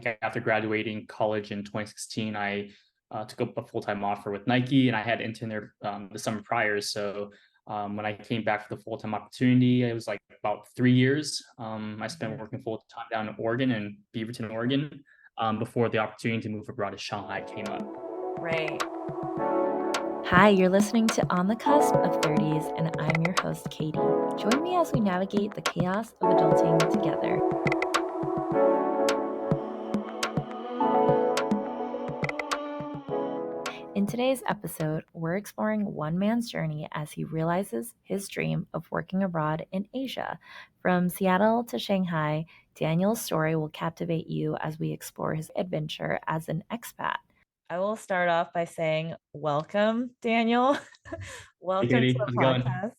like after graduating college in 2016, I took up a full-time offer with Nike, and I had interned there the summer prior. So when I came back for the full-time opportunity, it was like about 3 years. I spent working full-time down in Oregon, in Beaverton, Oregon, before the opportunity to move abroad to Shanghai came up. Right. Hi, you're listening to On the Cusp of 30s, and I'm your host, Katie. Join me as we navigate the chaos of adulting together. In today's episode, we're exploring one man's journey as he realizes his dream of working abroad in Asia. From Seattle to Shanghai, Daniel's story will captivate you as we explore his adventure as an expat. I will start off by saying, welcome, Daniel. Hey, Welcome to Katie, the how's it going? podcast.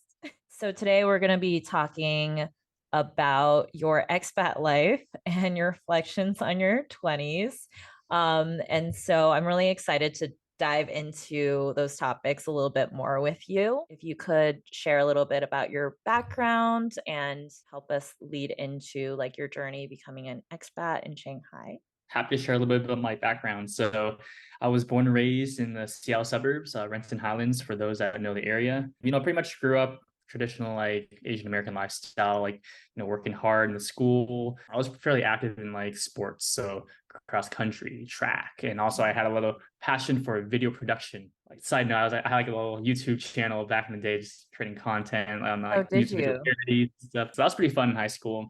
So today we're going to be talking about your expat life and your reflections on your 20s. And so I'm really excited to dive into those topics a little bit more with you. If you could share a little bit about your background and help us lead into like your journey becoming an expat in Shanghai. Happy to share a little bit about my background. So, I was born and raised in the Seattle suburbs, Renton Highlands, for those that know the area. Pretty much grew up traditional like Asian American lifestyle, like working hard in the school. I was fairly active in like sports, so cross country, track, and also I had a little passion for video production. Like side note, I had like a little YouTube channel back in the day, just creating content on Oh, like did YouTube video you? parodies and stuff. So that was pretty fun in high school.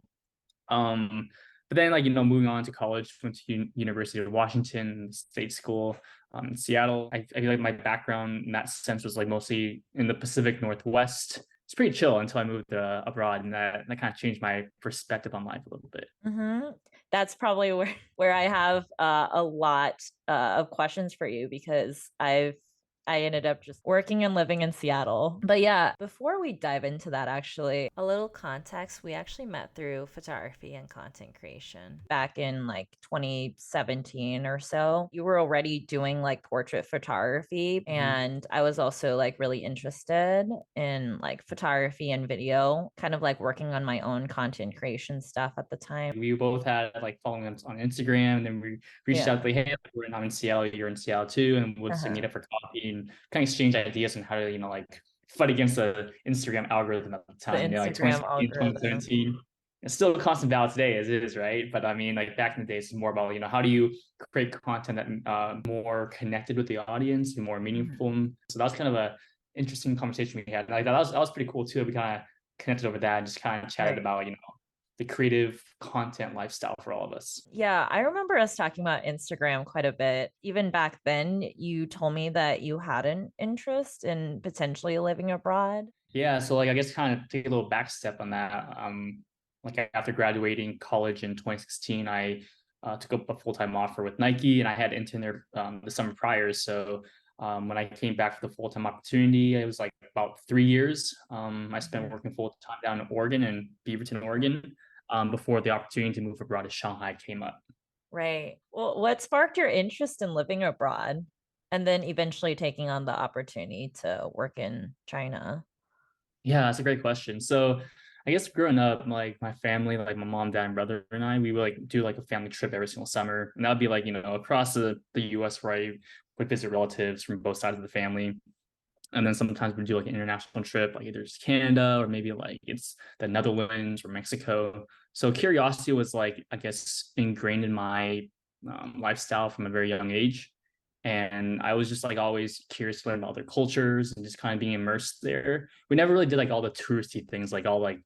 But then, like, moving on to college, went to University of Washington State School in Seattle. I feel like my background in that sense was like mostly in the Pacific Northwest. It's pretty chill until I moved abroad, and that kind of changed my perspective on life a little bit. Mm-hmm. That's probably where I have a lot of questions for you because I ended up just working and living in Seattle. But yeah, before we dive into that, actually, a little context. We actually met through photography and content creation back in like 2017 or so. You were already doing like portrait photography, and I was also like really interested in like photography and video, kind of like working on my own content creation stuff at the time. We both had like following us on Instagram, and then we reached out Yeah. like, hey, like, I'm in Seattle, you're in Seattle too, and we'll just meet Uh-huh. up for coffee and kind of exchange ideas on how to, like fight against the Instagram algorithm at the The time, like Instagram 2016, algorithm. 2017. It's still a constant battle today as it is, right? But I mean, like back in the days, it's more about, how do you create content that more connected with the audience and more Mhm. meaningful. So that was kind of a interesting conversation we had. Like that was pretty cool too. We kind of connected over that and just kind of chatted Right. about, the creative content lifestyle for all of us. Yeah, I remember us talking about Instagram quite a bit. Even back then, you told me that you had an interest in potentially living abroad. Yeah, so like I guess kind of take a little back step on that. Like after graduating college in 2016, I took up a full-time offer with Nike, and I had interned there the summer prior. So when I came back for the full-time opportunity, it was like about 3 years. I spent Mhm. working full-time down in Oregon, in Beaverton, Oregon, before the opportunity to move abroad to Shanghai came up. Right. Well, what sparked your interest in living abroad and then eventually taking on the opportunity to work in China? Yeah, that's a great question. So I guess growing up, like my family, like my mom, dad, and brother and I, we would like do like a family trip every single summer. And that would be like, across the US where I would visit relatives from both sides of the family. And then sometimes we do like an international trip, like either it's Canada or maybe like it's the Netherlands or Mexico. So curiosity was like, I guess, ingrained in my lifestyle from a very young age. And I was just like always curious to learn about other cultures and just kind of being immersed there. We never really did like all the touristy things, like all like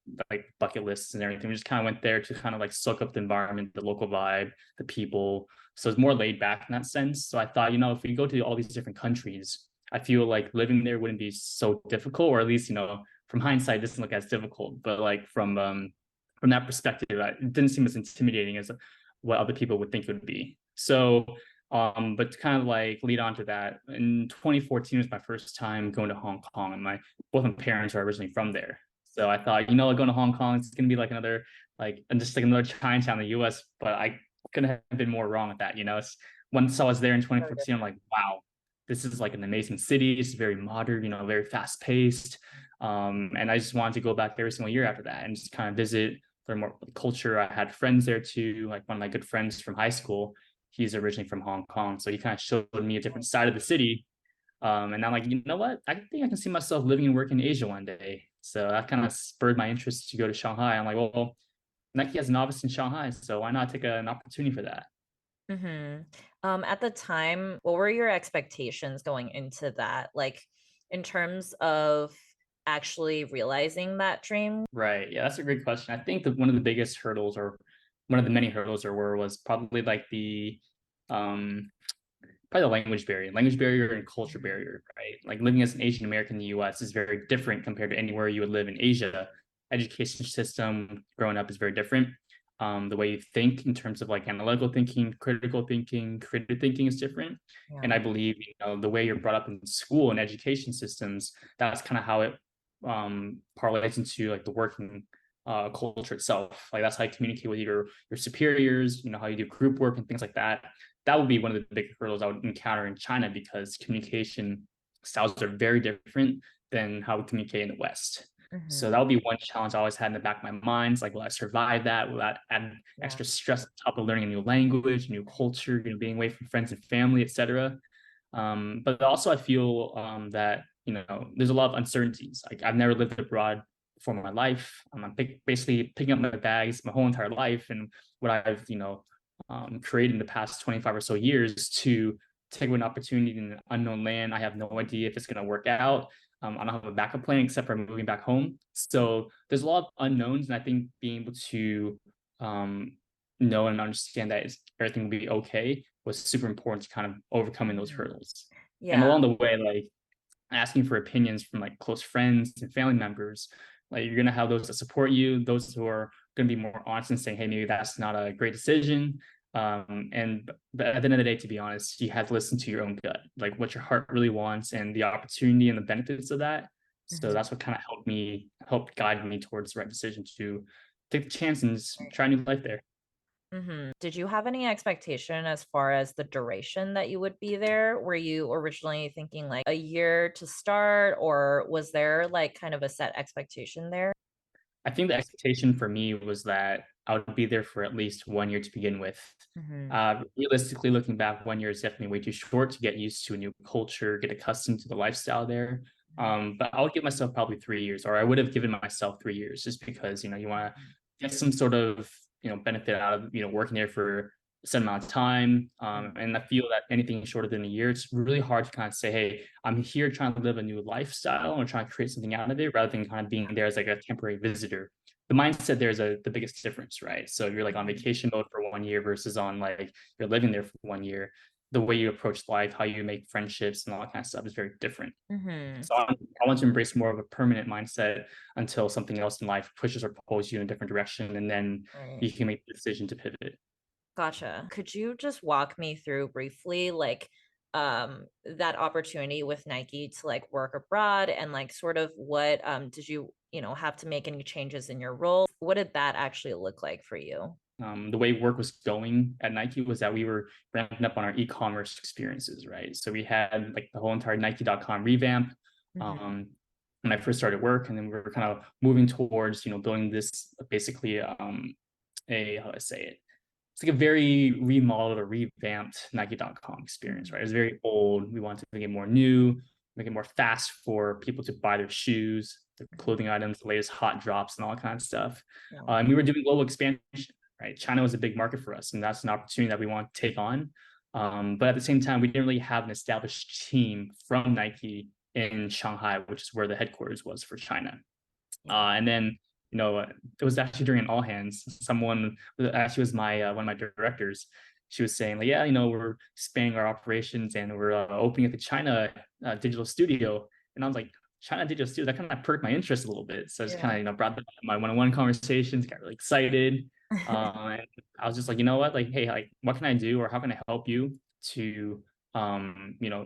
bucket lists and everything. We just kind of went there to kind of like soak up the environment, the local vibe, the people. So it's more laid back in that sense. So I thought, if we go to all these different countries, I feel like living there wouldn't be so difficult, or at least, from hindsight, it doesn't look as difficult. But like from that perspective, it didn't seem as intimidating as what other people would think it would be. So but to kind of like lead on to that, in 2014 was my first time going to Hong Kong, and my both my parents are originally from there. So I thought, like going to Hong Kong, it's gonna be like another like and just like another Chinatown in the US, but I couldn't have been more wrong with that. Once I was there in So 2014, I'm different. like, wow, this is like an amazing city. It's very modern, very fast paced. And I just wanted to go back every single year after that and just kind of visit learn more about the culture. I had friends there too. Like one of my good friends from high school, he's originally from Hong Kong, so he kind of showed me a different side of the city. And I'm like, you know what? I think I can see myself living and working in Asia one day. So that kind of spurred my interest to go to Shanghai. I'm like, well, Nike has an office in Shanghai, so why not take an opportunity for that? Mm-hmm. At the time, what were your expectations going into that? Like, in terms of actually realizing that dream? Right. Yeah, that's a great question. I think that one of the biggest hurdles, or one of the many hurdles there were, was probably like the um probably the language barrier and culture barrier, right? Like living as an Asian American in the US is very different compared to anywhere you would live in Asia. Education system growing up is very different. The way you think in terms of like analytical thinking, critical thinking, creative thinking is different. And I Yeah. believe, the way you're brought up in school and education systems, that's kind of how it parlays into like the working culture itself. Like that's how you communicate with your superiors, how you do group work and things like that. That would be one of the big hurdles I would encounter in China, because communication styles are very different than how we communicate in the West. So Mm-hmm. that would be one challenge I always had in the back of my mind. It's like, will I survive that? Will that add Yeah. extra stress on top of learning a new language, a new culture, being away from friends and family, etc. But also, I feel that there's a lot of uncertainties. Like I've never lived abroad before in my life. I'm basically picking up my bags my whole entire life, and what I've created in the past 25 or so years to take an opportunity in an unknown land. I have no idea if it's going to work out. I don't have a backup plan except for moving back home. So there's a lot of unknowns, and I think being able to um, know and understand that everything will be okay was super important to kind of overcoming those Mhm. hurdles. And Yeah. along the way, like asking for opinions from like close friends and family members, like you're gonna have those that support you, those who are gonna be more honest and saying, hey, maybe that's not a great decision. And but at the end of the day, to be honest, you have to listen to your own gut, like what your heart really wants and the opportunity and the benefits of that. So Mhm. that's what kind of helped guide me towards the right decision to take the chance and just try a new life there. Did you have any expectation as far as the duration that you would be there? Were you originally thinking like a year to start, or was there like kind of a set expectation there? I think the expectation for me was that I would be there for at least 1 year to begin with. Hmm. Realistically, looking back, 1 year is definitely way too short to get used to a new culture, get accustomed to the lifestyle there. But I'll give myself probably 3 years, or I would have given myself 3 years, just because you want to get some sort of benefit out of working there for a certain amount of time. And I feel that anything shorter than a year, it's really hard to kind of say, hey, I'm here trying to live a new lifestyle and trying to create something out of it, rather than kind of being there as like a temporary visitor. The mindset there is the biggest difference, right? So if you're like on vacation mode for 1 year versus on like you're living there for 1 year, the way you approach life, how you make friendships and all that kind of stuff is very different. Hmm. So I want to embrace more of a permanent mindset until something else in life pushes or pulls you in a different direction, and then Right. you can make the decision to pivot. Gotcha. Could you just walk me through briefly, like, that opportunity with Nike to like work abroad, and like sort of what did you, have to make any changes in your role? What did that actually look like for you? The way work was going at Nike was that we were ramping up on our e-commerce experiences, right? So we had like the whole entire Nike.com revamp Hmm. um, when I first started work, and then we were kind of moving towards, building this basically a how do I say it? It's like a very remodeled or revamped Nike.com experience, right? It's very old. We wanted to make it more new, make it more fast for people to buy their shoes, their clothing items, the latest hot drops, and all that kind of stuff. Yeah. And we were doing global expansion, right? China was a big market for us, and that's an opportunity that we want to take on. But at the same time, we didn't really have an established team from Nike in Shanghai, which is where the headquarters was for China. Yeah. And then, it was actually during an all hands. Someone actually was my one of my directors. She was saying like, yeah, we're expanding our operations and we're opening up the China digital studio. And I was like, China digital studio. That kind of perked my interest a little bit. So I just kind Yeah. of brought that up in my one-on-one conversations. Got really excited. And I was just like, you know what? Like, hey, like, what can I do, or how can I help you to,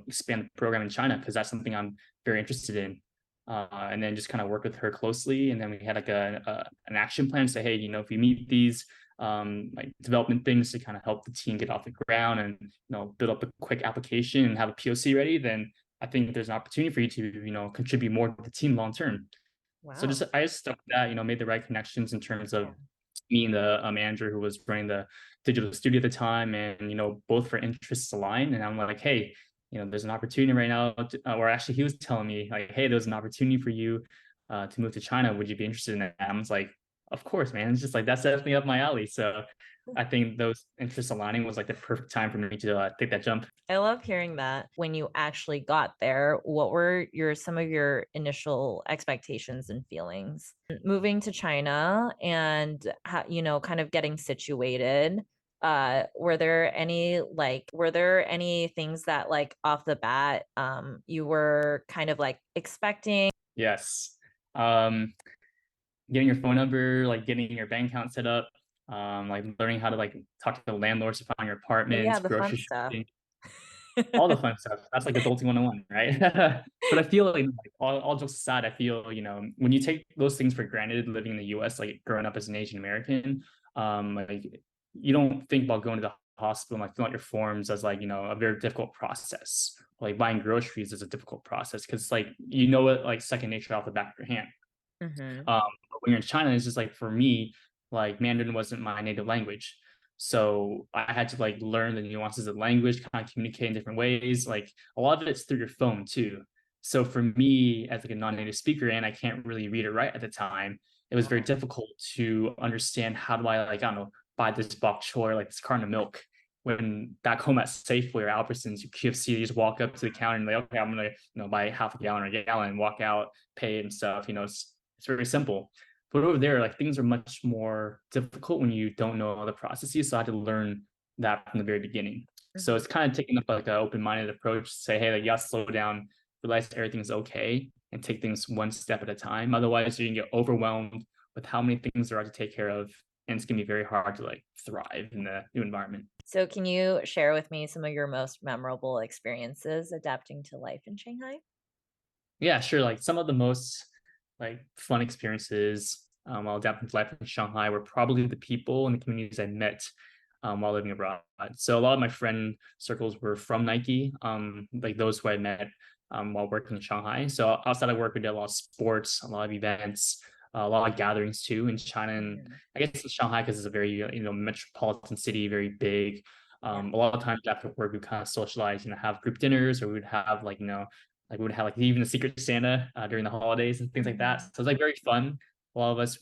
expand the program in China? Because that's something I'm very interested in. And then just kind of work with her closely. And then we had like an action plan to say, hey, if you meet these like development things to kind of help the team get off the ground and build up a quick application and have a POC ready, then I think there's an opportunity for you to contribute more to the team long term. So Wow. just I just stuck with that, made the right connections in terms Yeah. of me and the manager who was running the digital studio at the time, and both for interests aligned. And I'm like, hey, there's an opportunity right now, or actually, he was telling me like, hey, there's an opportunity for you to move to China. Would you be interested in that? I was like, of course, man. It's just like that's definitely up my alley. So I think those interests aligning was like the perfect time for me to take that jump. I love hearing that. When you actually got there, what were some of your initial expectations and feelings? Moving to China and kind of getting situated. Were there any things that like off the bat you were kind of like expecting? Yes. Um, Getting your phone number, like getting your bank account set up, like learning how to like talk to the landlords to find your Oh yeah, apartments, the fun grocery stuff. shopping, all the fun stuff. That's like adulting 101, right? But I feel like all jokes aside, I feel, when you take those things for granted living in the US, like growing up as an Asian American, like you don't think about going to the hospital and like filling out your forms as like, a very difficult process. Like buying groceries is a difficult process because like it like second nature off the back of your hand. Mm-hmm. But when you're in China, it's just like for me, like Mandarin wasn't my native language. So I had to like learn the nuances of the language, kind of communicate in different ways. Like a lot of it's through your phone too. So for me, as like a non-native speaker, and I can't really read or write at the time, it was very difficult to understand how do I like, I don't know, buy this bok choy, like this carton of milk. When back home at Safeway or Albertsons, you QFC, you just walk up to the counter and like, okay, I'm gonna, buy half a gallon or a gallon and walk out, pay it and stuff. It's very simple. But over there, like things are much more difficult when you don't know all the processes. So I had to learn that from the very beginning. So Mm-hmm. it's kind of taking up like an open-minded approach to say, hey, like you have to slow down, realize everything's okay, and take things one step at a time. Otherwise, you're gonna get overwhelmed with how many things there are to take care of, and it's gonna be very hard to like thrive in the new environment. So, can you share with me some of your most memorable experiences adapting to life in Shanghai? Yeah, sure. Like some of the most like fun experiences while adapting to life in Shanghai were probably the people and the communities I met while living abroad. So a lot of my friend circles were from Nike, like those who I met while working in Shanghai. So outside of work, we did a lot of sports, a lot of events, a lot of gatherings too in China, and Mhm. I guess in Shanghai because it's a very metropolitan city, very big. Yeah. A lot of times after work, we kind of socialize, have group dinners, or we would have like we would have like even a secret Santa during the holidays and things like that. So Mhm. it's like very fun. A lot of us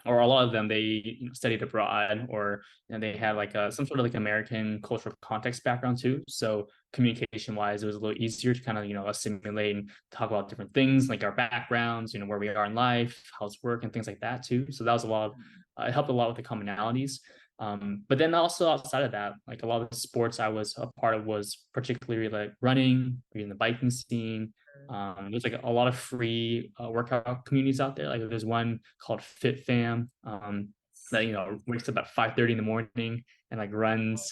or a lot of them, they studied abroad, or they had like some sort of like American cultural context background too. So communication wise, it was a little easier to kind of assimilate and talk about different things like our backgrounds, where we are in life, how's work, and things like that too. So that was a lot of it helped a lot with the commonalities. But then also outside of that, like a lot of the sports I was a part of was particularly like running, or in the biking scene. There's like a lot of free workout communities out there. Like there's one called Fit Fam that wakes up at 5:30 in the morning and like runs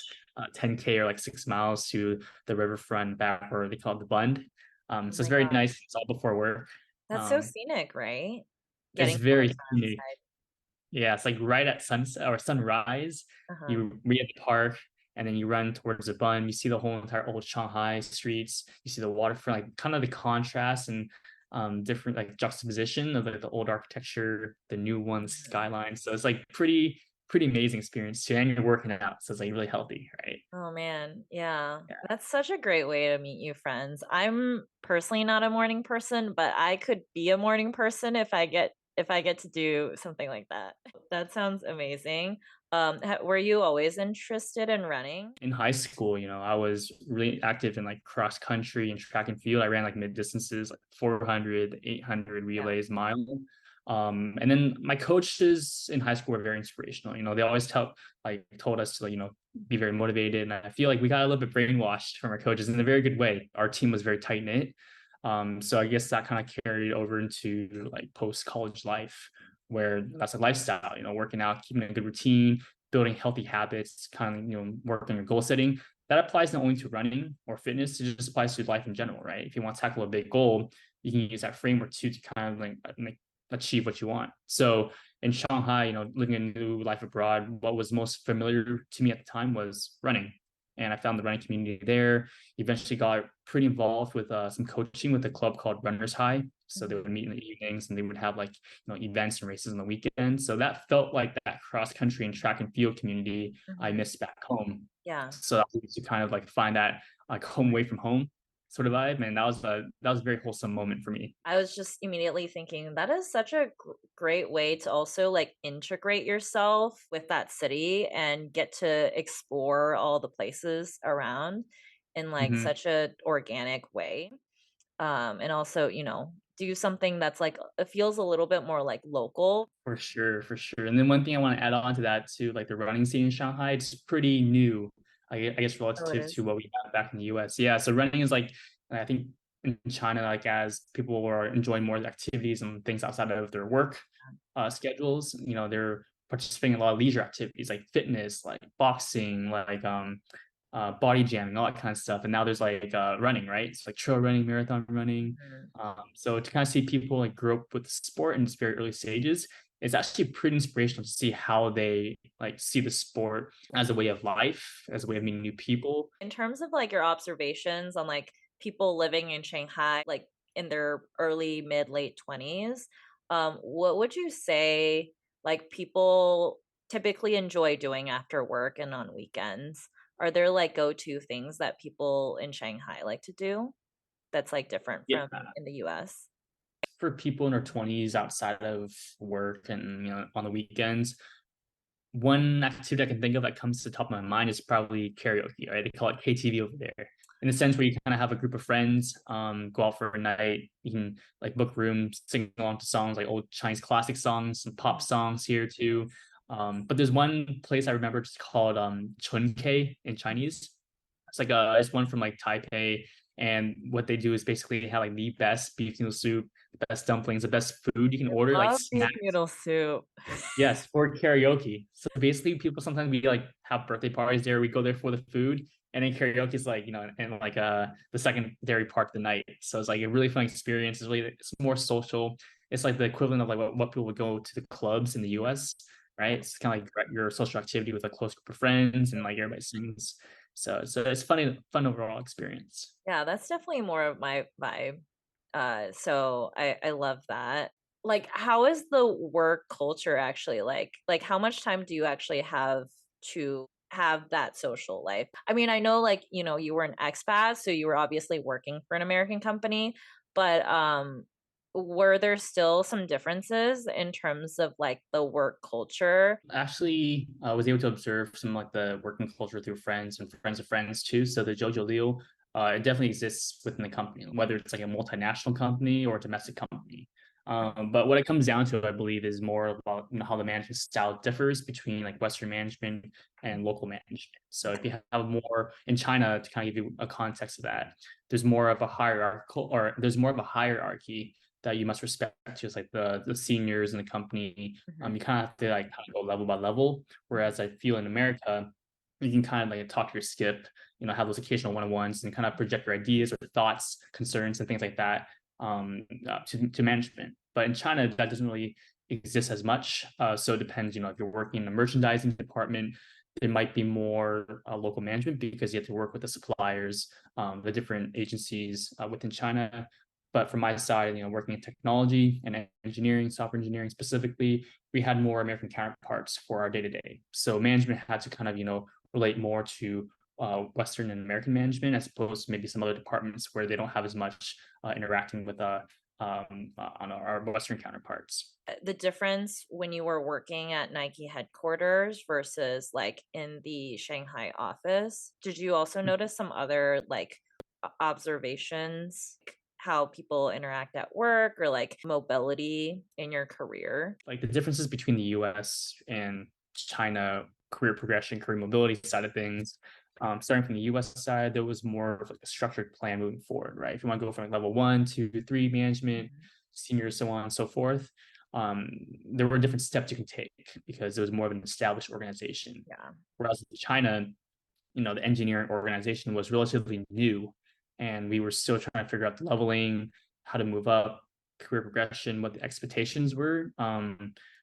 10K or like 6 miles to the riverfront back where they call it the Bund. Oh So it's my very gosh. nice. It's all before work. That's so Um, scenic, right? it's Getting some of the very sun scenic. outside. Yeah, it's like right at sunset or sunrise, Uh-huh. you meet at the park and then you run towards the Bund. You see the whole entire old Shanghai streets. You see the waterfront, like kind of the contrast and different like juxtaposition of like the old architecture, the new one, the Mhm. skyline. So it's like pretty amazing experience too. And you're working out, so it's like really healthy, right? Oh man, yeah. Yeah. That's such a great way to meet new friends. I'm personally not a morning person, but I could be a morning person if I get to do something like that. That sounds amazing. Were you always interested in running? In high school, I was really active in like cross country and track and field. I ran like mid distances, like 400, 800 Yeah. relays, mile. And then my coaches in high school were very inspirational. They always told us to like, be very motivated. And I feel like we got a little bit brainwashed from our coaches in a very good way. Our team was very tight knit. So I guess that kind of carried over into like post college life, where that's a lifestyle, working out, keeping a good routine, building healthy habits, kind of working on goal setting. That applies not only to running or fitness, it just applies to life in general, right? If you want to tackle a big goal, you can use that framework too to kind of like achieve what you want. So in Shanghai, living a new life abroad, what was most familiar to me at the time was running. and I found the running community there. Eventually got pretty involved with some coaching with a club called Runners High. So they Mhm. would meet in the evenings and they would have like events and races on the weekend. So that felt like that cross country and track and field community I Mhm. missed back home. Yeah. So that was to kind of like find that like home away from home sort of vibe, and that was a very wholesome moment for me. I was just immediately thinking that is such a great way to also like integrate yourself with that city and get to explore all the places around in like Mhm. such a organic way. And also, do something that's like it feels a little bit more like local. For sure, for sure. And then one thing I want to add on to that too, like the running scene in Shanghai, it's pretty new, I guess Oh, it relative to is. what we have back in the US. Yeah, so running is like, I think in China, like as people are enjoying more activities and things outside of their work schedules, they're participating in a lot of leisure activities like fitness, like boxing, like body jamming, all that kind of stuff. And now there's like running, right? It's like trail running, marathon running. Mhm. So to kind of see people like grow up with the sport in its very early stages, it's actually pretty inspirational to see how they like see the sport as a way of life, as a way of meeting new people. In terms of like your observations on like people living in Shanghai, like in their early, mid, late 20s, what would you say like people typically enjoy doing after work and on weekends? Are there like go to things that people in Shanghai like to do that's like different Yeah, from in the US? for people in their 20s outside of work and on the weekends, one activity I can think of that comes to the top of my mind is probably karaoke, right? They call it KTV over there. In the sense where you kind of have a group of friends, go out for a night. You can like book rooms, sing along to songs like old Chinese classic songs, some pop Mhm. songs here too. But there's one place I remember just called Chun K in Chinese. It's one from like Taipei, and what they do is basically have like the best beef noodle soup, the best dumplings, the best food you can order, like Love beef snacks. noodle soup. Yes, for karaoke. So basically, people sometimes we like have birthday parties there. We go there for the food, and then karaoke is like and like the secondary part of the night. So it's like a really fun experience. It's more social. It's like the equivalent of like what people would go to the clubs in the U.S. Right? It's kind of like your social activity with a close group of friends, and like everybody sings. So it's fun overall experience. Yeah, that's definitely more of my vibe. So I love that. Like, how is the work culture actually like? Like, how much time do you actually have to have that social life? I mean, I know like, you were an expat, so you were obviously working for an American company, but were there still some differences in terms of like the work culture? Actually, I was able to observe some like the working culture through friends and friends of friends too. So the Jojo Liu, it definitely exists within the company, whether it's like a multinational company or a domestic company. But what it comes down to, I believe, is more about how the management style differs between like Western management and local management. So if you have more in China, to kind of give you a context of that, there's more of a hierarchy that you must respect, just like the seniors in the company. Mhm. You kind of have to like kind of go level by level. Mhm. Whereas I feel in America, you can kind of like talk your skip, have those occasional one-on-ones and kind of project your ideas or thoughts, concerns, and things like that to management. But in China, that doesn't really exist as much. So it depends, if you're working in the merchandising department, there might be more local management because you have to work with the suppliers, the different agencies within China. But from my side, working in technology and engineering, software engineering specifically, we had more American counterparts for our day to day. So management had to kind of, relate more to Western and American management as opposed to maybe some other departments where they don't have as much interacting with on our Western counterparts. The difference when you were working at Nike headquarters versus like in the Shanghai office? Did you also notice some other like observations, like, how people interact at work or like mobility in your career? Like the differences between the US and China career progression, career mobility side of things. Starting from the US side, there was more of like a structured plan moving forward, right? If you want to go from like level 1, 2, 3 management, Mhm. senior, so on and so forth, um, there were different steps you can take because it was more of an established organization. Yeah. Whereas in China, the engineering organization was relatively new, and we were still trying to figure out the leveling, how to move up, career progression, what the expectations were.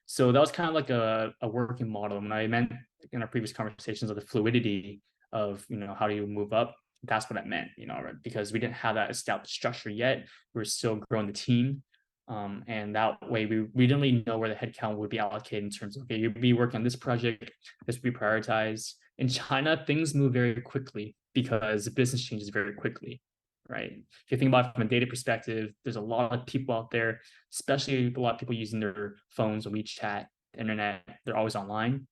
So that was kind of like a working model. When I meant in our previous conversations of the fluidity of, how do you move up. That's what that meant, right? Because we didn't have that established structure yet. We were still growing the team. And that way we didn't really know where the headcount would be allocated in terms of, okay, you'd be working on this project, this would be prioritized. In China, things move very quickly because the business changes very quickly, right? If you think about it from a data perspective, there's a lot of people out there, especially a lot of people using their phones or WeChat, the internet, they're always online.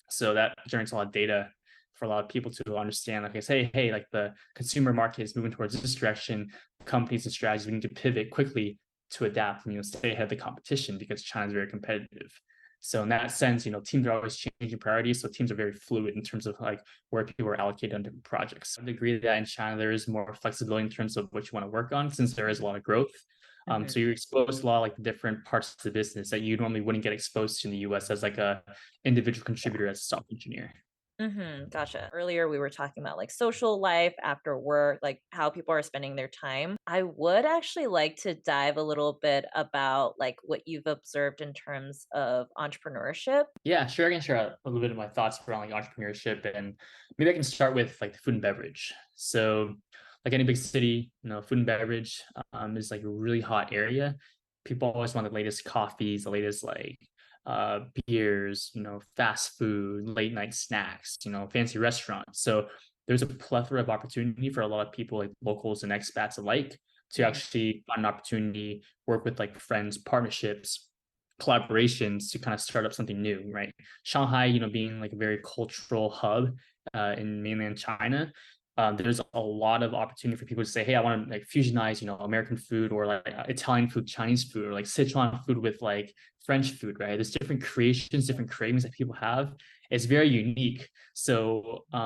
So that generates a lot of data for a lot of people to understand, like I say, hey, like the consumer market is moving towards this direction. Companies and strategies, we need to pivot quickly to adapt and stay ahead of the competition because China is very competitive. So in that sense, teams are always changing priorities. So teams are very fluid in terms of like where people are allocated on different projects. I agree that in China there is more flexibility in terms of what you want to work on, since there is a lot of growth. So you're exposed to a lot of like the different parts of the business that you normally wouldn't get exposed to in the US as like a individual contributor as a software engineer. Gotcha. Earlier, we were talking about like social life after work, like how people are spending their time. I would actually like to dive a little bit about like what you've observed in terms of entrepreneurship. Yeah, sure. I can share a little bit of my thoughts around like entrepreneurship, and maybe I can start with like the food and beverage. So, like any big city, food and beverage is like a really hot area. People always want the latest coffees, the latest like beers, fast food, late night snacks, fancy restaurants. So there's a plethora of opportunity for a lot of people, like locals and expats alike, to Mhm. actually find an opportunity, work with like friends, partnerships, collaborations to kind of start up something new, right? Shanghai, being like a very cultural hub in mainland China, there's a lot of opportunity for people to say, hey, I want to like fusionize, American food or like Italian food, Chinese food, or like Sichuan food with like French food, right? There's different creations, different cravings that people have. It's very unique. So a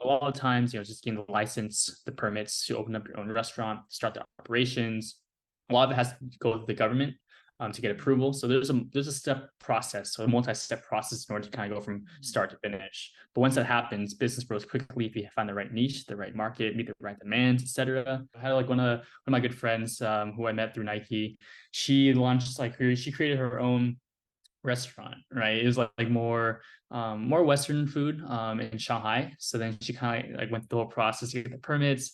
lot of times, just getting the license, the permits to open up your own restaurant, start the operations. A lot of it has to go with the government to get approval. So there's a step process, so a multi-step process in order to kind of go from start to finish. But once that happens, business grows quickly if you find the right niche, the right market, meet the right demands, etc. I had like one of my good friends who I met through Nike. She launched she created her own restaurant, right? It was like more Western food in Shanghai. So then she kind of like went through the whole process to get the permits,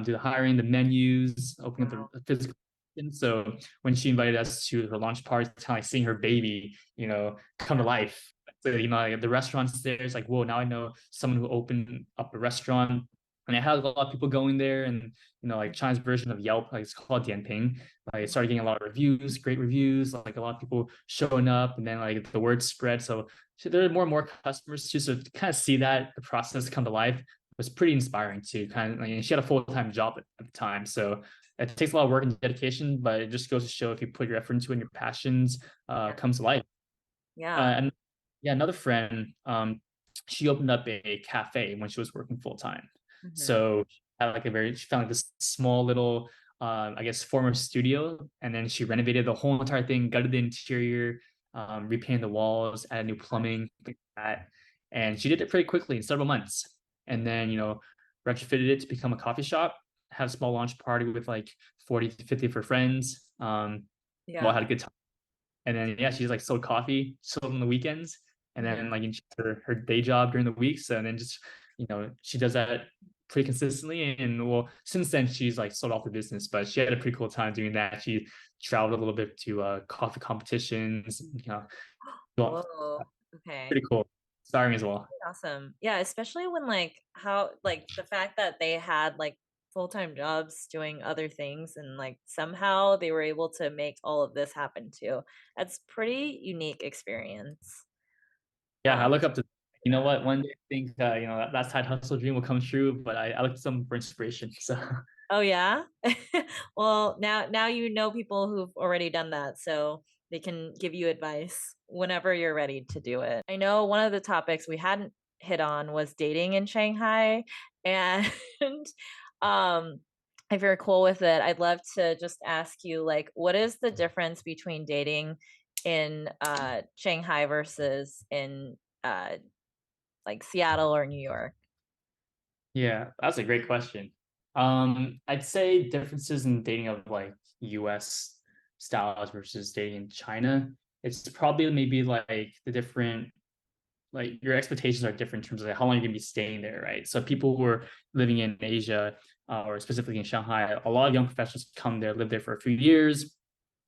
do the hiring, the menus, open up Wow. the physical. And so when she invited us to her launch party, kind of like seeing her baby, come to Yeah. life. So, like the restaurants there, it's like, whoa, now I know someone who opened up a restaurant. And it had a lot of people going there, and like China's version of Yelp, like it's called Dianping. Like it started getting a lot of reviews, great reviews, like a lot of people showing up, and then like the word spread. So there are more and more customers too. So to kind of see that the process come to life was pretty inspiring to kind of like, and she had a full-time job at the time. So it takes a lot of work and dedication, but it just goes to show if you put your effort into it and your passions comes to life. Yeah. And yeah, another friend, she opened up a cafe when she was working full time. Mhm. So she found like this small little, I guess, former studio, and then she renovated the whole entire thing, gutted the interior, repainted the walls, added new plumbing, things like that. And she did it pretty quickly in several months. And then, retrofitted it to become a coffee shop, had a small launch party with like 40 to 50 of her friends. All Yeah. had a good time, and then yeah, she's like sold coffee, sold on the weekends, and Mhm. then like in her day job during the weeks, and then just she does that pretty consistently. And well, since then she's like sold off the business, but she had a pretty cool time doing that. She traveled a little bit to coffee competitions, well, Whoa. Okay. pretty cool, starring as well. Awesome. Yeah, especially when like how like the fact that they had like full-time jobs doing other things and like somehow they were able to make all of this happen too. That's pretty unique experience. Yeah, I Um look up to, yeah. what, one day I think that side hustle dream will come true, but I look to some for inspiration. So Oh yeah. Well, now you know people who've already done that, so they can give you advice whenever you're ready to do it. I know one of the topics we hadn't hit on was dating in Shanghai, and um if you're cool with it, I'd love to just ask you like what is the difference between dating in Shanghai versus in uh like Seattle or New York? yeah, that's a great question. I'd say differences in dating of like US styles versus dating in China. It's probably maybe like the different like your expectations are different in terms of like how long you're gonna be staying there, right? So people who are living in Asia or specifically in Shanghai, a lot of young professionals come there, live there for a few years,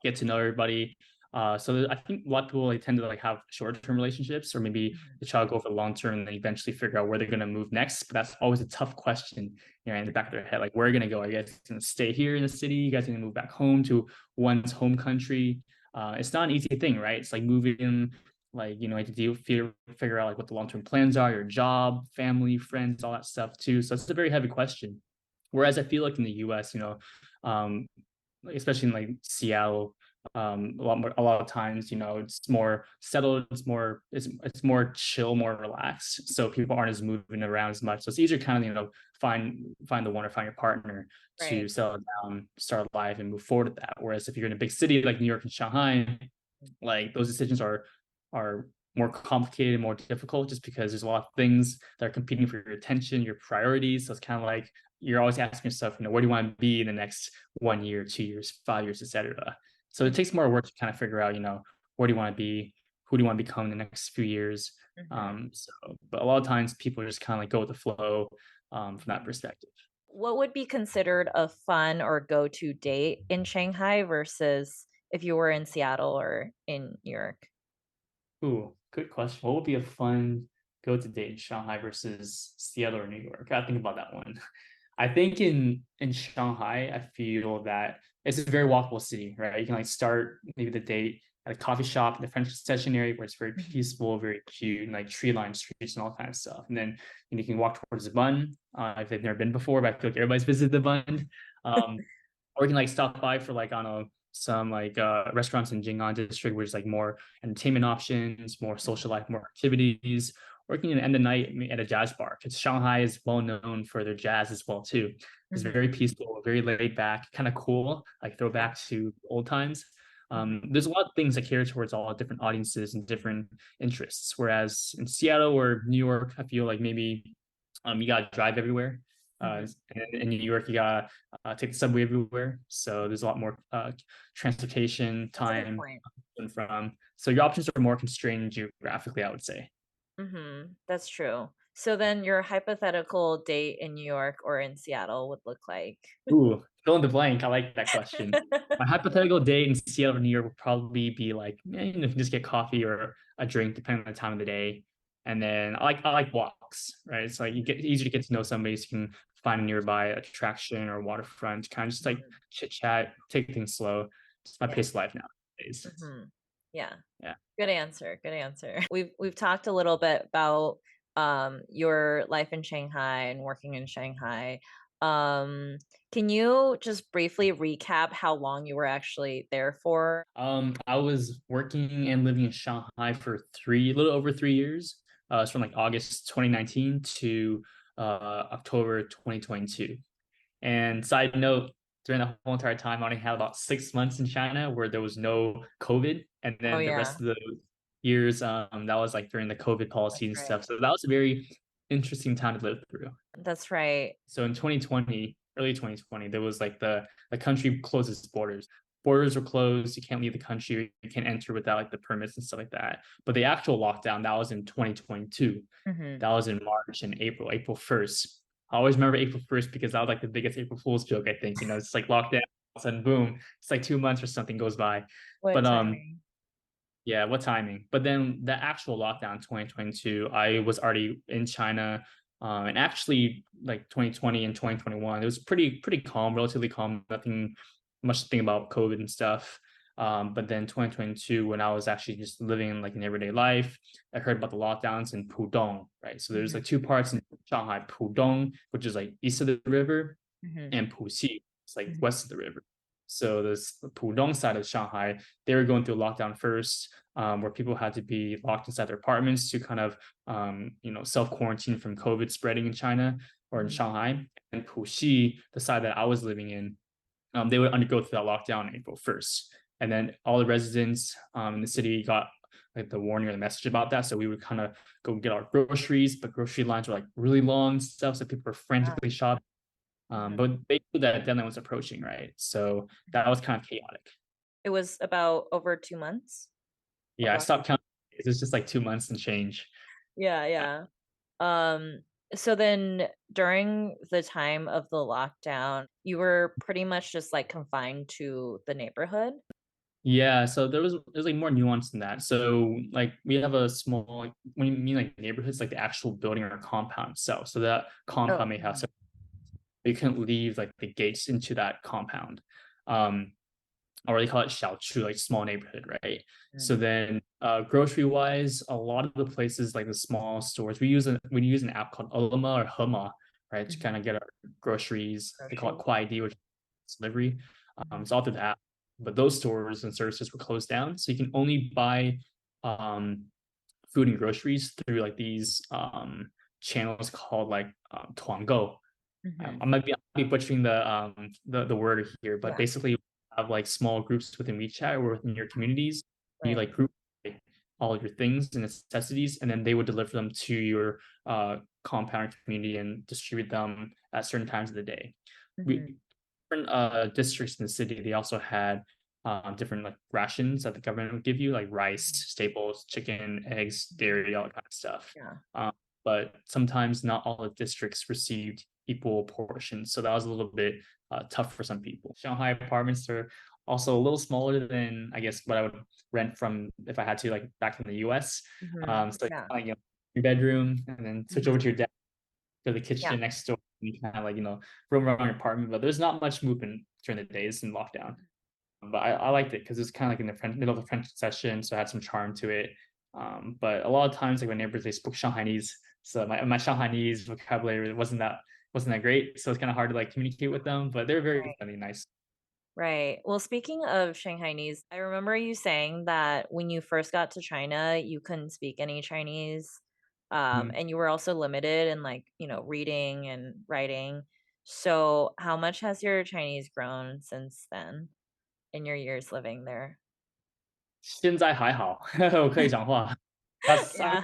get to know everybody. So I think a lot of people like tend to like have short term relationships, or maybe Mhm. the child go for the long term and then eventually figure out where they're going to move next. But that's always a tough question, in the back of their head, like where are you going to go? Are you guys going to stay here in the city? You guys going to move back home to one's home country? It's not an easy thing, right? It's like moving, like you have to figure out like what the long term plans are, your job, family, friends, all that stuff too. So it's a very heavy question. Whereas I feel like in the U.S., um, like, especially in like Seattle, a lot of times, it's more settled, it's more chill, more relaxed. So people aren't as moving around as much. So it's easier to kind of, find the one or find your partner to Right. settle down, start a life and move forward with that. Whereas if you're in a big city like New York and Shanghai, like those decisions are more complicated, more difficult, just because there's a lot of things that are competing for your attention, your priorities. So it's kind of like you're always asking yourself, where do you want to be in the next 1 year, 2 years, 5 years, etc. So it Mhm. takes more work to kind of figure out, where do you want to be, who do you want to become in the next few years. Mhm. So, but a lot of times people just kind of like go with the flow from that Mhm. perspective. What would be considered a fun or go-to date in Shanghai versus if you were in Seattle or in New York? Ooh, good question. What would be a fun go to date in Shanghai versus Seattle or New York? I gotta think about that one. I think in Shanghai, I feel that it's a very walkable city, right? You can like start maybe the date at a coffee shop in the French concession area where it's very Mhm. peaceful, very cute, and like tree lined streets and all kind of stuff. And then you can walk towards the Bund if they've never been before, but I feel like everybody's visited the Bund. Um, or you can like stop by for like, I don't know, some like restaurants in Jing'an district where it's like more entertainment options, more social life, more activities. Or you can end the night at a jazz bar, because Shanghai is well known for their jazz as well too. It's Mhm. very peaceful, very laid back, kind of cool, like Yeah. throwback to old times. Mhm. There's a lot of things that cater towards all different audiences and different interests. Whereas in Seattle or New York, I feel like maybe you gotta drive everywhere. Mhm. And in New York, you gotta take the subway everywhere. So there's a lot more transportation That's a good time point. and from. So your options are more constrained geographically, I would say. That's true. So then your hypothetical date in New York or in Seattle would look like. Ooh, fill in the blank. I like that question. My hypothetical date in Seattle or New York would probably be like, just get coffee or a drink, depending on the time of the day. And then I like walks, right? It's like you get easier to get to know somebody, so you can find a nearby attraction or waterfront, kind of just like Mhm. chit chat, take things slow. It's my Yeah. pace of life nowadays. Mhm. Yeah. Yeah. Good answer. Good answer. We've talked a little bit about your life in Shanghai and working in Shanghai. Um can you just briefly recap how long you were actually there for? I was working and living in Shanghai for a little over 3 years. It's from like August 2019 to October 2022. And side note, during the whole entire time, I only had about 6 months in China where there was no COVID, and Oh then the yeah, rest of the years, that was like during the COVID policy that's and right. stuff. So that was a very interesting time to live through. That's right. So in 2020, early 2020, there was like the country closed its borders. Borders were closed. You can't leave the country. You can't enter without like the permits and stuff like that. But the actual lockdown, that was in 2022. Mhm. That was in March and April 1st. I always remember April 1st because that was like the biggest April Fool's joke, I think. It's like lockdown, all of a sudden, boom, it's like 2 months or something goes by. What But timing? yeah, what timing? But then the actual lockdown in 2022, I was already in China. And actually, like 2020 and 2021, it was pretty calm, relatively calm, nothing much to think about COVID and stuff. But then 2022, when I was actually just living like an everyday life, I heard about the lockdowns in Pudong, right? So there's Mhm. like two parts in Shanghai, Pudong, which is like east of the river, Mhm. and Puxi, it's like Mhm. west of the river. So this the Pudong side of Shanghai, they were going through lockdown first, where people had to be locked inside their apartments to kind of self quarantine from COVID spreading in China or in Mhm. Shanghai. And Puxi, the side that I was living in, they would undergo through that lockdown on April 1st. And then all the residents in the city got like the warning or the message about that. So we would kind of go get our groceries, but grocery lines were like really long and stuff. So people were Ah, frantically shopping. mhm. But they knew that deadline was approaching, right? So that Mhm. was kind of chaotic. It was about over 2 months of Yeah, I lockdown. stopped counting. It was just like 2 months and change. Yeah, yeah. Um, so then during the time of the lockdown, you were pretty much just like confined to the neighborhood? Yeah, so there's like more nuance than that. So like we have a small like when you mean like neighborhoods, like the actual building or compound itself. So that Oh. compound may have Mhm. some you couldn't leave like the gates into that compound. Um or they call it xiaochu, like small neighborhood, right? So Mm. then grocery wise, a lot of the places like the small stores, we use an app called Olama or Hema, right? To kind Mhm. of get our groceries. They call it Groceries. Kuaidi, which is delivery. Mhm. It's all through the app. But those stores and services were closed down. So you can only buy food and groceries through like these channels called like Tuango. Mhm. I might be butchering the word here, but Yeah, basically you have like small groups within WeChat or within your communities. You right. like group like, all your things and necessities, and then they would deliver them to your compound or community and distribute them at certain times of the day. Mhm. We different districts in the city. They also had different like rations that the government would give you, like rice, Mhm. staples, chicken, eggs, Mhm. dairy, all that kind of stuff. Yeah. Um, but sometimes not all the districts received equal portions. So that was a little bit tough for some people. Shanghai apartments are also a little smaller than I guess what I would rent from if I had to like back in the US. Mhm. So it's Yeah. kind of your bedroom and then switch over Mhm. to your desk to the Yeah. kitchen next door and you kind of like, roam around your apartment. But there's not much movement during the days in lockdown. But I liked it because it's kind of like in the middle of the French session, so it had some charm to it. But a lot of times, like my neighbors, they spoke Shanghainese, so my Shanghainese vocabulary wasn't that great. So it's kind of hard to like communicate with them. But they're very Right. friendly, nice. Right. Well, speaking of Shanghainese, I remember you saying that when you first got to China, you couldn't speak any Chinese, Mm. and you were also limited in like, reading and writing. So, how much has your Chinese grown since then in your years living there? 现在还好，我可以讲话。That's I mean, Yeah.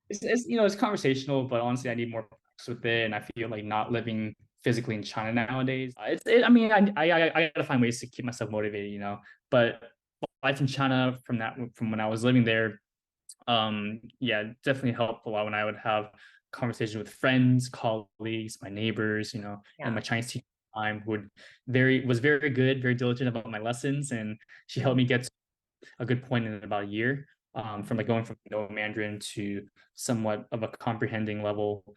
it's it's conversational, but honestly, I need more practice with it, and I feel like not living physically in China nowadays. I mean, I gotta find ways to keep myself motivated, But life in China from when I was living there, yeah, it definitely helped a lot when I would have conversations with friends, colleagues, my neighbors, and Yeah. my Chinese teacher at the time who was very good, very diligent about my lessons, and she helped Mhm. me get a good point in about a year, from Mhm. like going from Mandarin to somewhat of a comprehending level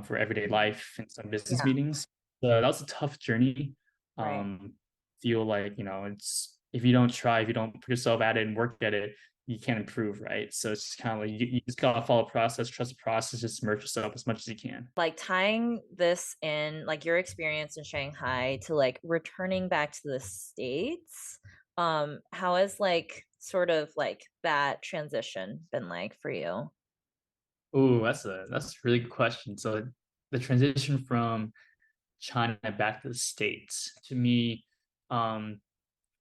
for everyday life and some business Yeah. meetings. So that was a tough journey. Right. Feel like it's if you don't try, if you don't put yourself at it and work at it, you can't improve, right? So it's just kind of like you just gotta follow the process, trust the process, just immerse yourself as much as you can. Like tying this in, like your experience in Shanghai to like returning back to the States, how has like sort of like that transition been like for you? Oh, that's a really good question. So the transition from China back to the States to me, um,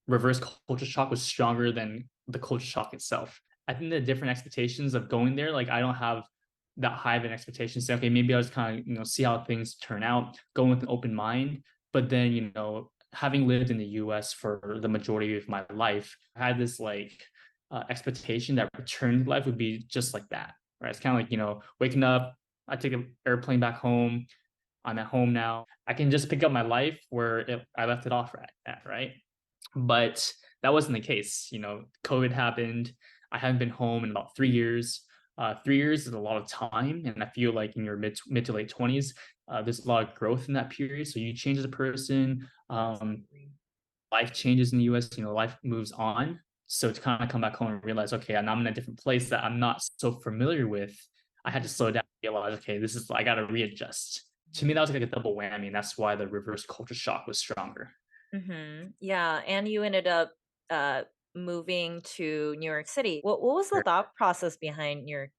reverse culture shock was stronger than the culture shock itself. I think the different expectations of going there, like I don't have that high of an expectation. Say, okay, maybe I'll just kind of, see how things turn out, going with an open mind. But then, having lived in the US for the majority of my life, I had this like expectation that return to life would be just like that. Right. It's kind of like, waking up, I take an airplane back home. I'm at home now. I can just pick up my life where I left it off at, right? But that wasn't the case. COVID happened. I haven't been home in about 3 years. 3 years is a lot of time, and I feel like in your mid to late 20s, there's a lot of growth in that period. So you change as a person. Absolutely. Life changes in the US. Life moves on. So to kind of come back home and realize, okay, and I'm in a different place that I'm not so familiar with. I had to Mhm. slow down and realize, okay, this is I got to readjust. To me, that was like a double whammy, and that's why the reverse culture shock was stronger. Mhm. Yeah, and you ended up uh moving to New York City. What was the thought process behind New York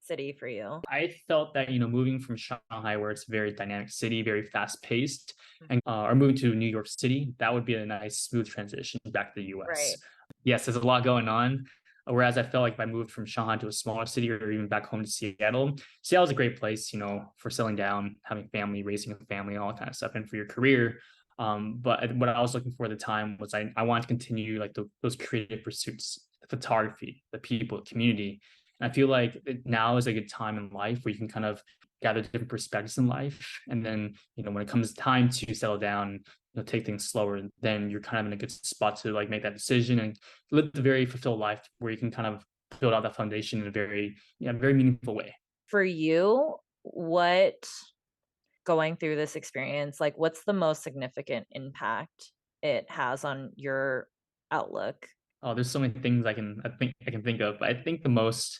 City for you? I felt that, moving from Shanghai, where it's a very dynamic city, very fast paced, Mhm. and or moving to New York City, that would be a nice smooth transition back to the US. Right. Yes, there's a lot going on. Whereas I felt like if I moved from Shanghai to a smaller city or even back home to Seattle, Seattle's a great place, for settling down, having family, raising a family, all that kind of stuff, and for your career. But what I was looking for at the time was I wanted to continue like those creative pursuits, the photography, the people, community, And I feel like now is a good time in life where you can kind of gather different perspectives in life. And then, when it comes time to settle down, take things slower, then you're kind of in a good spot to like make that decision and live a very fulfilled life where you can kind of build out that foundation in a very, yeah, very meaningful way. For you, what going through this experience, like what's the most significant impact it has on your outlook? Oh, there's so many things I can think of, but I think the most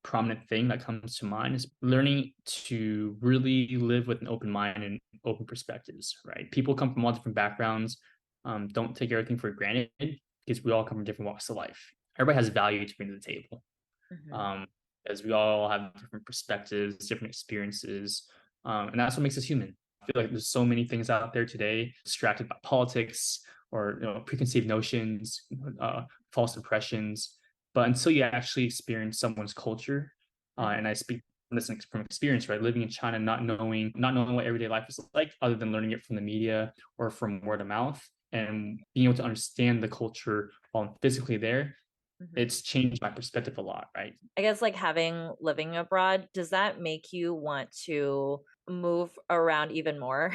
prominent thing that comes to mind is learning to really live with an open mind and open perspectives, right? People come from all different backgrounds. Don't take everything for granted because we all come from different walks of life. Everybody has value to bring to the table, Mhm, um, as we all have different perspectives, different experiences, and that's what makes us human. I feel like there's so many things out there today, distracted by politics or preconceived notions, false impressions. But until you actually experience someone's culture, mhm, and I speak from experience, right? Living in China, not knowing what everyday life is like, other than learning it from the media or from word of mouth, and being able to understand the culture while I'm physically there, mhm. it's changed my perspective a lot, right? I guess like having living abroad, does that make you want to move around even more?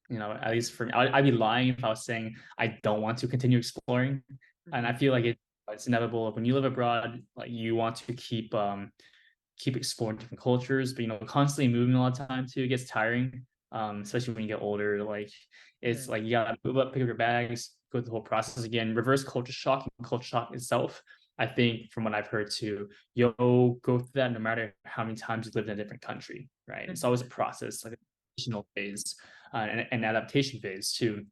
At least for me, I'd be lying if I was saying I don't want to continue exploring. And I Mhm, feel like it's inevitable. When you live abroad, like you want to keep exploring different cultures, but constantly moving a lot of time too, it gets tiring. Especially when you get older. Like it's mhm, like you gotta move up, pick up your bags, go through the whole process again. Reverse culture shock and culture shock itself. I think from what I've heard too, you'll go through that no matter how many times you lived in a different country, right? It's always a mhm. process, like a transitional phase, and an adaptation phase too.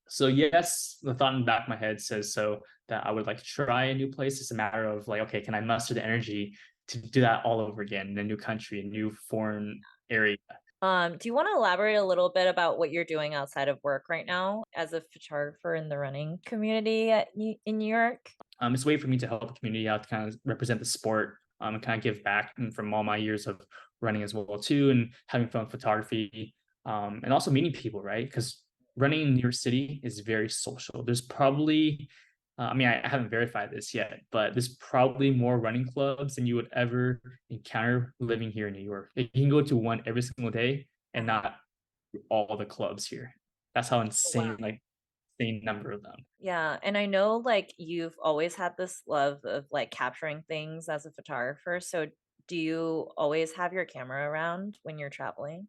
So yes, the thought in the back of my head says so that I would like to try a new place. It's a matter of like, okay, can I muster the energy to do that all over again in a new country, a new foreign area? Do you want to elaborate a little bit about what you're doing outside of work right now as a photographer in the running community in New York? It's a way for me to help the community out, to kind of represent the sport, and kind of give back and from all my years of running as well too, and having fun with photography, and also meeting people, right? Because running in New York City is very social. There's probably, I mean, I haven't verified this yet, but there's probably more running clubs than you would ever encounter living here in New York. You can go to one every single day and Uh-huh. not all the clubs here. That's how Oh, wow. insane, like, insane number of them. Yeah, and I know like you've always had this love of like capturing things as a photographer. So do you always have your camera around when you're traveling?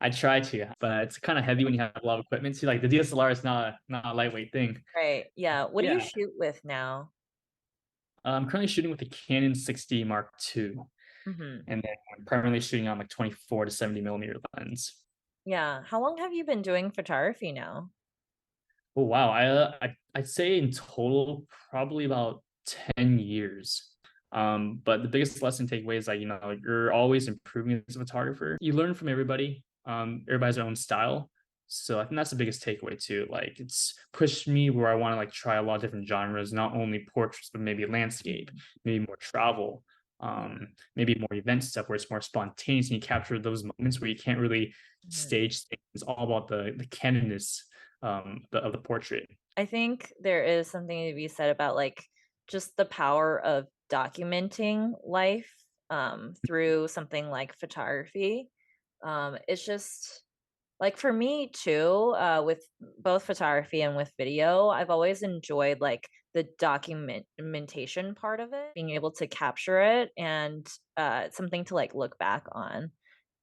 I try to, but it's kind of heavy when you have a lot of equipment. See, like the DSLR is not a lightweight thing. Right. Yeah. What do you Yeah, shoot with now? I'm currently shooting with the Canon 60 Mark II, Mhm. and then I'm primarily shooting on like 24 to 70 millimeter lens. Yeah. How long have you been doing photography now? Oh wow, I'd say in total probably about 10 years. But the biggest lesson takeaway is like, you're always improving as a photographer. You learn from everybody. Everybody has their own style. So I think that's the biggest takeaway too. Like it's pushed me where I want to like try a lot of different genres, not only portraits, but maybe landscape, Mhm. maybe more travel, Yeah. maybe more event stuff where it's more spontaneous and you capture those moments where you can't really Mhm. stage things. It's all about the candidness, of the portrait. I think there is something to be said about like just the power of documenting life through something like photography. It's just like for me too, with both photography and with video, I've always enjoyed like the documentation part of it, being able to capture it and something to like look back on.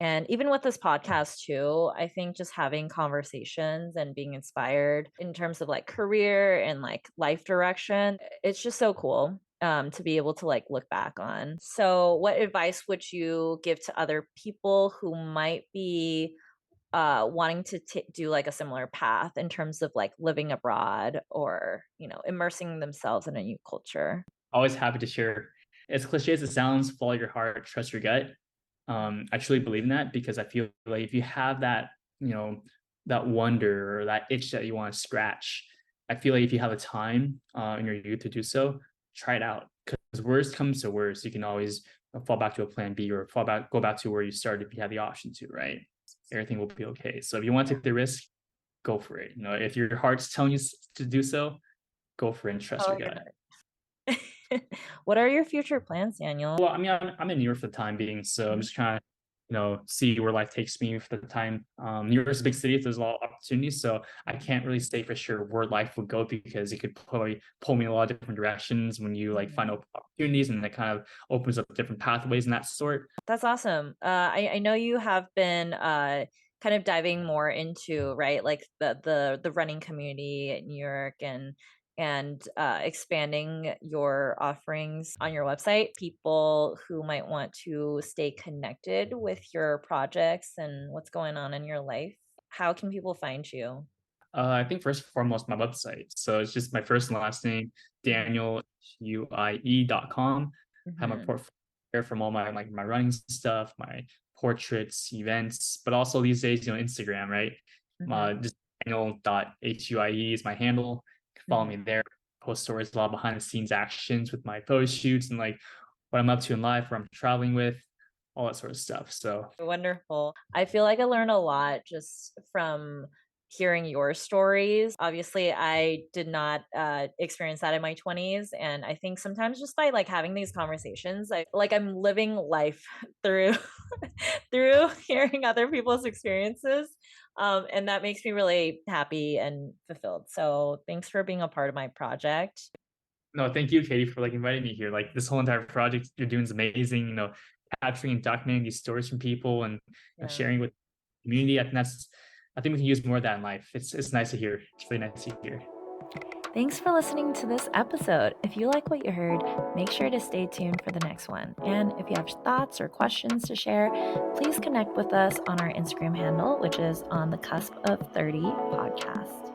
And even with this podcast too, I think just having conversations and being inspired in terms of like career and like life direction, it's just so cool to be able to like look back on. So, what advice would you give to other people who might be wanting to do like a similar path in terms of like living abroad or immersing themselves in a new culture? Always happy to share. As cliche as it sounds, follow your heart, trust your gut. Mhm, I truly believe in that because I feel like if you have that, that wonder or that itch that you want to scratch, I feel like if you have the time, in your youth to do so, try it out. Because worst comes to worst, you can always fall back to a plan B or go back to where you started if you had the option to, right? Everything will be okay. So if you want to yeah. take the risk, go for it. If your heart's telling you to do so, go for it and trust Follow your your gut. heart. What are your future plans, Daniel? Well, I mean, I'm in New York for the time being, so I'm Mhm. just trying to, see where life takes me for the time. New York's a big city, so there's a lot of opportunities, so I can't really say for sure where life would go because it could probably pull me in a lot of different directions when you like find Mhm. opportunities, and it kind of opens up different pathways and that sort. That's awesome. I know you have been kind of diving more into, right, like the running community in New York, and expanding your offerings on your website. People who might want to stay connected with your projects and what's going on in your life. How can people find you? I think first and foremost, my website. So it's just my first and last name, Mhm. DanielHuie.com. I have my Mhm. portfolio there from all my like my running stuff, my portraits, events, but also these days, Instagram, right? Mhm. Just Daniel.Huie is my handle. You can follow Mhm. me there. Post stories, a lot of behind the scenes actions with my photo shoots and like what I'm up to in life, where I'm traveling with, all that sort of stuff. So Wonderful. I feel like I learned a lot just from hearing your stories. Obviously, I did not experience that in my 20s, and I think sometimes just by like having these conversations, I'm living life through through hearing other people's experiences. And that makes me really happy and fulfilled. So, thanks for being a part of my project. no, thank you, Katie, for like inviting me here. Like this whole entire project you're doing is amazing. Capturing and documenting these stories from people and Yeah. sharing with the community. I think we can use more of that in life. It's nice to hear. It's really nice to hear. Thanks for listening to this episode. If you like what you heard, make sure to stay tuned for the next one. And if you have thoughts or questions to share, please connect with us on our Instagram handle, which is on the cusp of 30 podcast.